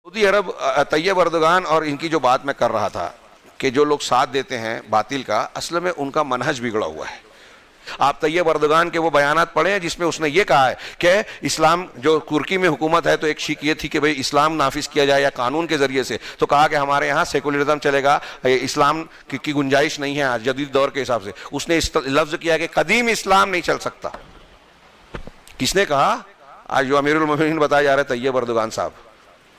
سعودی عرب طیب Erdogan اور ان کی جو بات میں کر رہا تھا کہ جو لوگ ساتھ دیتے ہیں باطل کا، اصل میں ان کا منہج بگڑا ہوا ہے۔ آپ طیب اردوغان کے وہ بیانات پڑھیں جس میں اس نے یہ کہا ہے کہ اسلام جو ترکی میں حکومت ہے تو ایک شک یہ تھی کہ بھئی اسلام نافذ کیا جائے یا قانون کے ذریعے سے، تو کہا کہ ہمارے یہاں سیکولرزم چلے گا، اسلام کی گنجائش نہیں ہے آج جدید دور کے حساب سے۔ اس نے اس لفظ کیا کہ قدیم اسلام نہیں چل سکتا۔ کس نے کہا؟ آج جو امیر المومنین بتایا جا رہا ہے طیب اردوغان صاحب،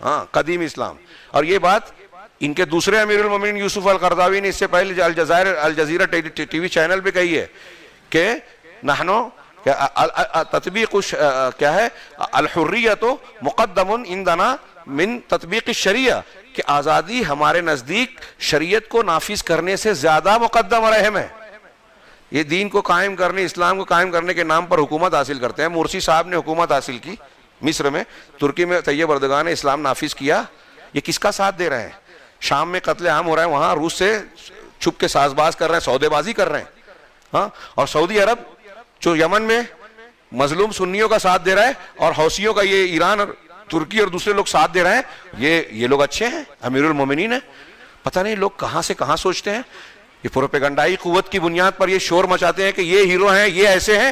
ہاں قدیم اسلام۔ اور یہ بات ان کے دوسرے امیر المومنین یوسف القرضاوی نے اس سے پہلے الجزیرہ ٹی وی چینل پہ کہی ہے کہ نحنو تطبیق کیا ہے الحریت مقدم عندنا من تطبیق الشریعہ، کہ آزادی ہمارے نزدیک شریعت کو نافذ کرنے سے زیادہ مقدم اور اہم ہے۔ یہ دین کو قائم کرنے، اسلام کو قائم کرنے کے نام پر حکومت حاصل کرتے ہیں۔ مرسی صاحب نے حکومت حاصل کی مصر میں، ترکی میں طیب اردوغان نے اسلام نافذ کیا۔ یہ کس کا ساتھ دے رہے ہیں؟ شام میں قتل عام ہو رہا ہے، وہاں روس سے چھپ کے ساز باز کر رہے ہیں، سودے بازی کر رہے ہیں، ہاں۔ اور سعودی عرب جو یمن میں مظلوم سنیوں کا ساتھ دے رہا ہے، اور حوثیوں کا یہ ایران اور ترکی اور دوسرے لوگ ساتھ دے رہے ہیں، یہ لوگ اچھے ہیں، امیر المومنین ہیں؟ پتہ نہیں لوگ کہاں سے کہاں سوچتے ہیں۔ یہ پروپیگنڈائی قوت کی بنیاد پر یہ شور مچاتے ہیں کہ یہ ہیرو ہیں، یہ ایسے ہیں۔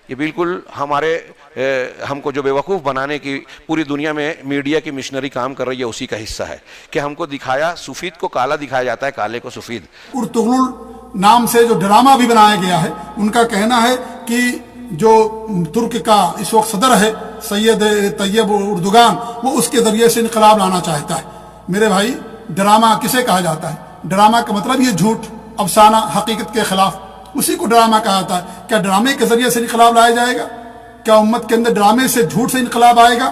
یہ بالکل ہم کو جو بیوقوف بنانے کی پوری دنیا میں میڈیا کی مشنری کام کر رہی ہے، اسی کا حصہ ہے کہ ہم کو دکھایا، سفید کو کالا دکھایا جاتا ہے، کالے کو سفید۔ ارطغرل نام سے جو ڈرامہ بھی بنایا گیا ہے، ان کا کہنا ہے کہ جو ترک کا اس وقت صدر ہے سید طیب اردوغان، وہ اس کے ذریعے سے انقلاب لانا چاہتا ہے۔ میرے بھائی، ڈرامہ کسے کہا جاتا ہے؟ ڈرامہ کا مطلب یہ جھوٹ، افسانہ، حقیقت کے خلاف، اسی کو ڈرامہ کہا جاتا ہے۔ کیا ڈرامے کے ذریعے سے انقلاب لایا جائے گا؟ کیا امت کے اندر ڈرامے سے، جھوٹ سے انقلاب آئے گا؟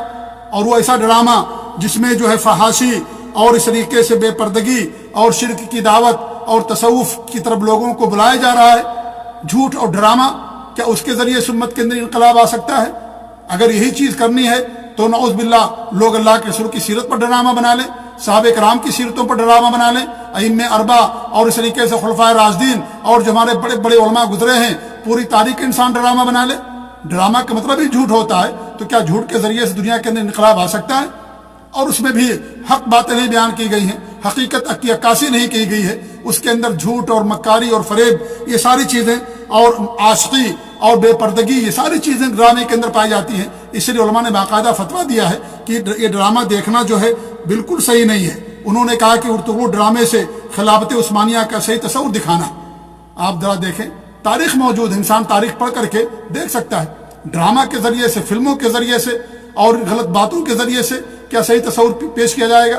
اور وہ ایسا ڈرامہ جس میں جو ہے فحاشی اور اس طریقے سے بے پردگی اور شرک کی دعوت اور تصوف کی طرف لوگوں کو بلایا جا رہا ہے، جھوٹ اور ڈرامہ، کیا اس کے ذریعے سے امت کے اندر انقلاب آ سکتا ہے؟ اگر یہی چیز کرنی ہے تو نعوذ باللہ لوگ اللہ کے رسول کی سیرت پر ڈرامہ بنا لیں، صحابہ کرام کی سیرتوں پر ڈرامہ بنا لیں، ائمہ اربع اور اس طریقے سے خلفائے راشدین اور جو ہمارے بڑے بڑے علماء گزرے ہیں، پوری تاریخ انسان ڈرامہ بنا لے۔ ڈرامہ کا مطلب ہی جھوٹ ہوتا ہے، تو کیا جھوٹ کے ذریعے سے دنیا کے اندر انقلاب آ سکتا ہے؟ اور اس میں بھی حق باتیں نہیں بیان کی گئی ہیں، حقیقت کی عکاسی نہیں کی گئی ہے، اس کے اندر جھوٹ اور مکاری اور فریب، یہ ساری چیزیں، اور عاشقی اور بے پردگی، یہ ساری چیزیں ڈرامے کے اندر پائی جاتی ہیں۔ اس لیے علماء نے باقاعدہ فتویٰ دیا ہے کہ یہ ڈرامہ دیکھنا جو ہے بالکل صحیح نہیں ہے۔ انہوں نے کہا کہ ارطغرل ڈرامے سے خلافت عثمانیہ کا صحیح تصور دکھانا۔ آپ ذرا دیکھیں، تاریخ موجود ہے، انسان تاریخ پڑھ کر کے دیکھ سکتا ہے۔ ڈرامہ کے ذریعے سے، فلموں کے ذریعے سے اور غلط باتوں کے ذریعے سے کیا صحیح تصور پیش کیا جائے گا؟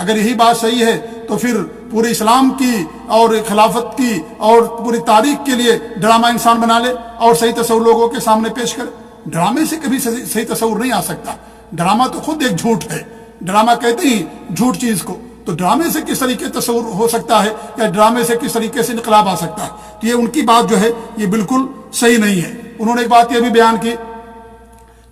اگر یہی بات صحیح ہے تو پھر پورے اسلام کی اور خلافت کی اور پوری تاریخ کے لیے ڈرامہ انسان بنا لے اور صحیح تصور لوگوں کے سامنے پیش کرے۔ ڈرامے سے کبھی صحیح تصور نہیں آ سکتا۔ ڈرامہ تو خود ایک جھوٹ ہے، ڈرامہ کہتے ہی جھوٹ چیز کو، تو ڈرامے سے کس طریقے تصور ہو سکتا ہے یا ڈرامے سے کس طریقے سے انقلاب آ سکتا ہے؟ تو یہ ان کی بات جو ہے یہ بالکل صحیح نہیں ہے۔ انہوں نے ایک بات یہ بھی بیان کی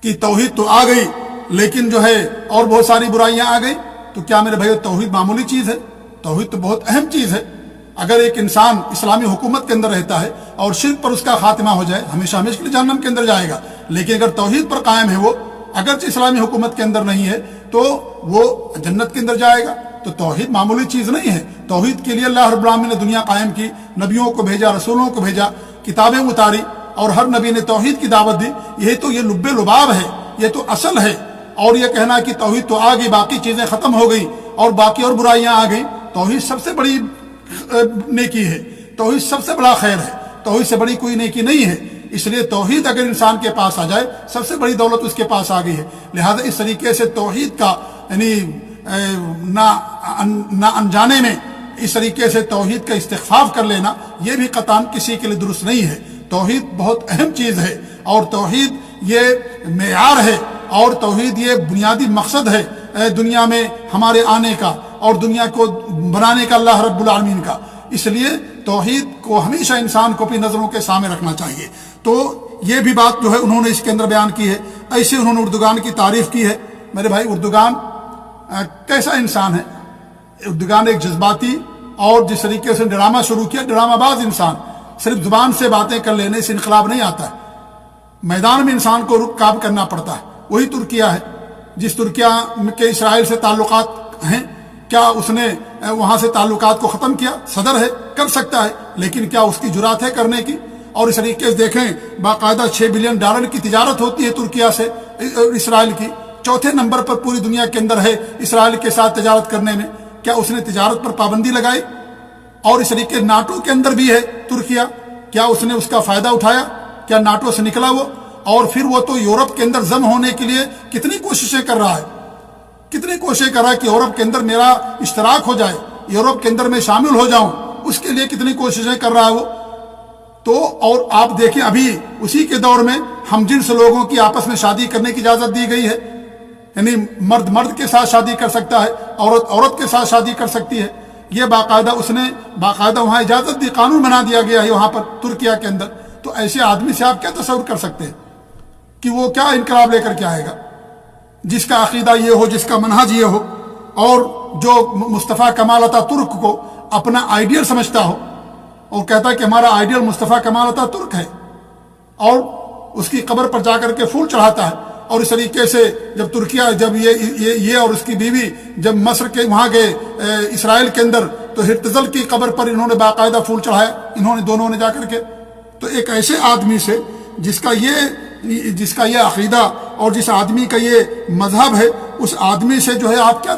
کہ توحید تو آ گئی لیکن جو ہے اور بہت ساری برائیاں آ گئی۔ تو کیا میرے بھائی توحید معمولی چیز ہے؟ توحید تو بہت اہم چیز ہے۔ اگر ایک انسان اسلامی حکومت کے اندر رہتا ہے اور شرک پر اس کا خاتمہ ہو جائے، ہمیشہ ہمیشہ کے لیے جہنم کے اندر جائے گا۔ لیکن اگر توحید پر قائم ہے، وہ اگرچہ اسلامی حکومت کے اندر نہیں ہے تو وہ جنت کے اندر جائے گا۔ تو توحید معمولی چیز نہیں ہے۔ توحید کے لیے اللہ رب العالمین نے دنیا قائم کی، نبیوں کو بھیجا، رسولوں کو بھیجا، کتابیں اتاری، اور ہر نبی نے توحید کی دعوت دی۔ یہ تو یہ لب لباب ہے، یہ تو اصل ہے۔ اور یہ کہنا کہ توحید تو آ گئی، باقی چیزیں ختم ہو گئی اور باقی اور برائیاں آ گئی، توحید سب سے بڑی نیکی ہے، توحید سب سے بڑا خیر ہے، توحید سے بڑی کوئی نیکی نہیں ہے۔ اس لیے توحید اگر انسان کے پاس آ جائے، سب سے بڑی دولت اس کے پاس آ گئی ہے۔ لہذا اس طریقے سے توحید کا یعنی نہ انجانے میں اس طریقے سے توحید کا استخفاف کر لینا، یہ بھی قطعاً کسی کے لیے درست نہیں ہے۔ توحید بہت اہم چیز ہے، اور توحید یہ معیار ہے، اور توحید یہ بنیادی مقصد ہے دنیا میں ہمارے آنے کا اور دنیا کو بنانے کا اللہ رب العالمین کا۔ اس لیے توحید کو ہمیشہ انسان کو اپنی نظروں کے سامنے رکھنا چاہیے۔ تو یہ بھی بات جو ہے انہوں نے اس کے اندر بیان کی ہے۔ ایسے انہوں نے اردوغان کی تعریف کی ہے۔ میرے بھائی، اردوغان کیسا انسان ہے؟ اردوغان ایک جذباتی اور جس طریقے سے ڈرامہ شروع کیا، ڈرامہ باز انسان۔ صرف زبان سے باتیں کر لینے سے انقلاب نہیں آتا ہے، میدان میں انسان کو رک کام کرنا پڑتا ہے۔ وہی ترکیہ ہے جس ترکیہ کے اسرائیل سے تعلقات ہیں, کیا اس نے وہاں سے تعلقات کو ختم کیا؟ صدر ہے, کر سکتا ہے, لیکن کیا اس کی جرات ہے کرنے کی؟ اور اس طریقے سے دیکھیں باقاعدہ $6 بلین کی تجارت ہوتی ہے ترکیہ سے اسرائیل کی, چوتھے نمبر پر پوری دنیا کے اندر ہے اسرائیل کے ساتھ تجارت کرنے میں. کیا اس نے تجارت پر پابندی لگائی؟ اور اس طریقے ناٹو کے اندر بھی ہے ترکیہ, کیا اس نے اس کا فائدہ اٹھایا؟ کیا ناٹو سے نکلا وہ؟ اور پھر وہ تو یورپ کے اندر ضم ہونے کے لیے کتنی کوششیں کر رہا ہے, کتنی کوششیں کر رہا ہے کہ یورپ کے اندر میرا اشتراک ہو جائے, یورپ کے اندر میں شامل ہو جاؤں, اس کے لیے کتنی کوششیں کر رہا ہے وہ. تو اور آپ دیکھیں ابھی اسی کے دور میں ہم جنس لوگوں کی آپس میں شادی کرنے کی اجازت دی گئی ہے, یعنی مرد مرد کے ساتھ شادی کر سکتا ہے, عورت عورت کے ساتھ شادی کر سکتی ہے. یہ باقاعدہ اس نے باقاعدہ وہاں اجازت دی, قانون بنا دیا گیا ہے وہاں پر ترکیہ کے اندر. تو ایسے آدمی سے آپ کیا تصور کر سکتے ہیں کہ وہ کیا انقلاب لے کر کے آئے گا, جس کا عقیدہ یہ ہو, جس کا منہج یہ ہو, اور جو مصطفیٰ کمال اتاترک کو اپنا آئیڈیل سمجھتا ہو اور کہتا ہے کہ ہمارا آئیڈیل مصطفیٰ کمال اتاترک ہے, اور اس کی قبر پر جا کر کے پھول چڑھاتا ہے. اور اس طریقے سے جب ترکیہ جب یہ اور اس کی بیوی جب مصر کے وہاں گئے اسرائیل کے اندر, تو ہرتزل کی قبر پر انہوں نے باقاعدہ پھول چڑھایا, انہوں نے دونوں نے جا کر کے. تو ایک ایسے آدمی سے جس کا یہ عقیدہ اور جس آدمی کا یہ مذہب ہے, اس آدمی سے جو ہے آپ کیا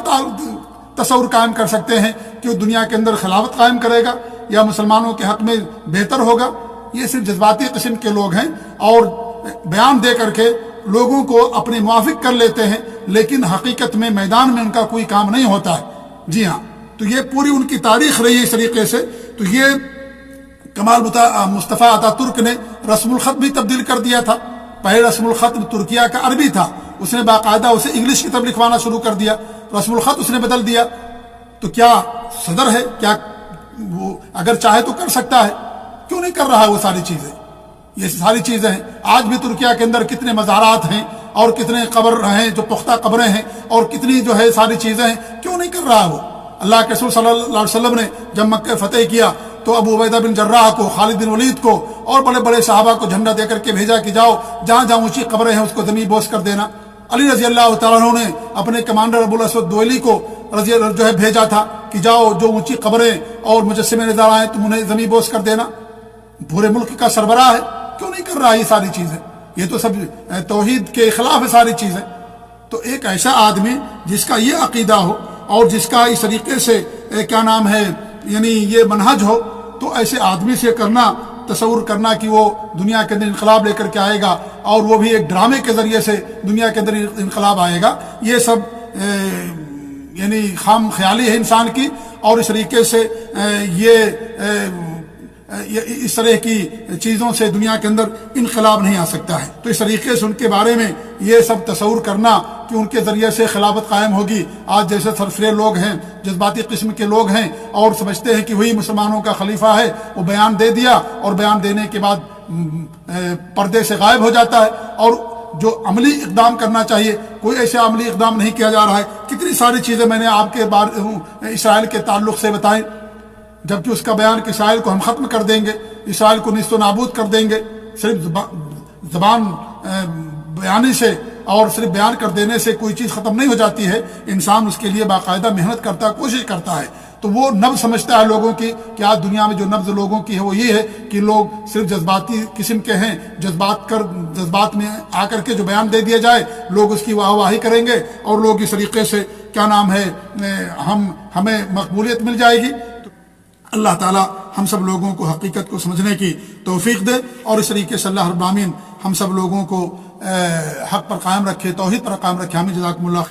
تصور قائم کر سکتے ہیں کہ وہ دنیا کے اندر خلافت قائم کرے گا یا مسلمانوں کے حق میں بہتر ہوگا؟ یہ صرف جذباتی قسم کے لوگ ہیں اور بیان دے کر کے لوگوں کو اپنے موافق کر لیتے ہیں, لیکن حقیقت میں میدان میں ان کا کوئی کام نہیں ہوتا ہے. جی ہاں, تو یہ پوری ان کی تاریخ رہی ہے اس طریقے سے. تو یہ کمال مصطفیٰ اتاترک نے رسم الخط بھی تبدیل کر دیا تھا. پہلے رسم الخط ترکیہ کا عربی تھا, اس نے باقاعدہ اسے انگلش کی طرف لکھوانا شروع کر دیا, رسم الخط اس نے بدل دیا. تو کیا صدر ہے, کیا وہ اگر چاہے تو کر سکتا ہے, کیوں نہیں کر رہا ہے وہ ساری چیزیں؟ یہ ساری چیزیں ہیں. آج بھی ترکیہ کے اندر کتنے مزارات ہیں اور کتنے قبر ہیں جو پختہ قبریں ہیں, اور کتنی جو ہے ساری چیزیں ہیں, کیوں نہیں کر رہا وہ؟ اللہ کے رسول صلی اللہ علیہ وسلم نے جب مکہ فتح کیا تو ابو عبیدہ بن جراح کو, خالد بن ولید کو اور بڑے بڑے صحابہ کو جھنڈا دے کر کے بھیجا کہ جاؤ جہاں جہاں اونچی قبریں ہیں اس کو زمین بوس کر دینا. علی رضی اللہ تعالیٰ عنہ نے اپنے کمانڈر ابو الاسود دوئلی کو جو ہے بھیجا تھا کہ جاؤ جو اونچی قبریں اور مجسمے نظر آئیں تم انہیں زمین بوس کر دینا. پورے ملک کا سربراہ ہے, کیوں نہیں کر رہا یہ ساری چیزیں؟ یہ تو سب توحید کے خلاف ہے ساری چیزیں. تو ایک ایسا آدمی جس کا یہ عقیدہ ہو اور جس کا اس طریقے سے کیا نام ہے یعنی یہ منہج ہو, تو ایسے آدمی سے کرنا, تصور کرنا کہ وہ دنیا کے اندر انقلاب لے کر کے آئے گا اور وہ بھی ایک ڈرامے کے ذریعے سے دنیا کے اندر انقلاب آئے گا, یہ سب یعنی خام خیالی ہے انسان کی. اور اس طریقے سے اس طرح کی چیزوں سے دنیا کے اندر انقلاب نہیں آ سکتا ہے. تو اس طریقے سے ان کے بارے میں یہ سب تصور کرنا کہ ان کے ذریعے سے خلافت قائم ہوگی. آج جیسے سرفرے لوگ ہیں, جذباتی قسم کے لوگ ہیں اور سمجھتے ہیں کہ وہی مسلمانوں کا خلیفہ ہے, وہ بیان دے دیا اور بیان دینے کے بعد پردے سے غائب ہو جاتا ہے, اور جو عملی اقدام کرنا چاہیے کوئی ایسے عملی اقدام نہیں کیا جا رہا ہے. کتنی ساری چیزیں میں نے آپ کے اسرائیل کے تعلق سے بتائیں, جبکہ اس کا بیان کہ اسرائیل کو ہم ختم کر دیں گے, اسرائیل کو نیست و نابود کر دیں گے. صرف زبان بیانی سے اور صرف بیان کر دینے سے کوئی چیز ختم نہیں ہو جاتی ہے. انسان اس کے لیے باقاعدہ محنت کرتا ہے, کوشش کرتا ہے. تو وہ نبض سمجھتا ہے لوگوں کی کہ آج دنیا میں جو نبض لوگوں کی ہے وہ یہ ہے کہ لوگ صرف جذباتی قسم کے ہیں, جذبات میں آ کر کے جو بیان دے دیا جائے لوگ اس کی واہ واہی کریں گے اور لوگ اس طریقے سے کیا نام ہے ہمیں مقبولیت مل جائے گی. اللہ تعالیٰ ہم سب لوگوں کو حقیقت کو سمجھنے کی توفیق دے, اور اس طریقے سے اللہ رب العالمین ہم سب لوگوں کو حق پر قائم رکھے, توحید پر قائم رکھے. ہمیں جزاکم اللہ خیر.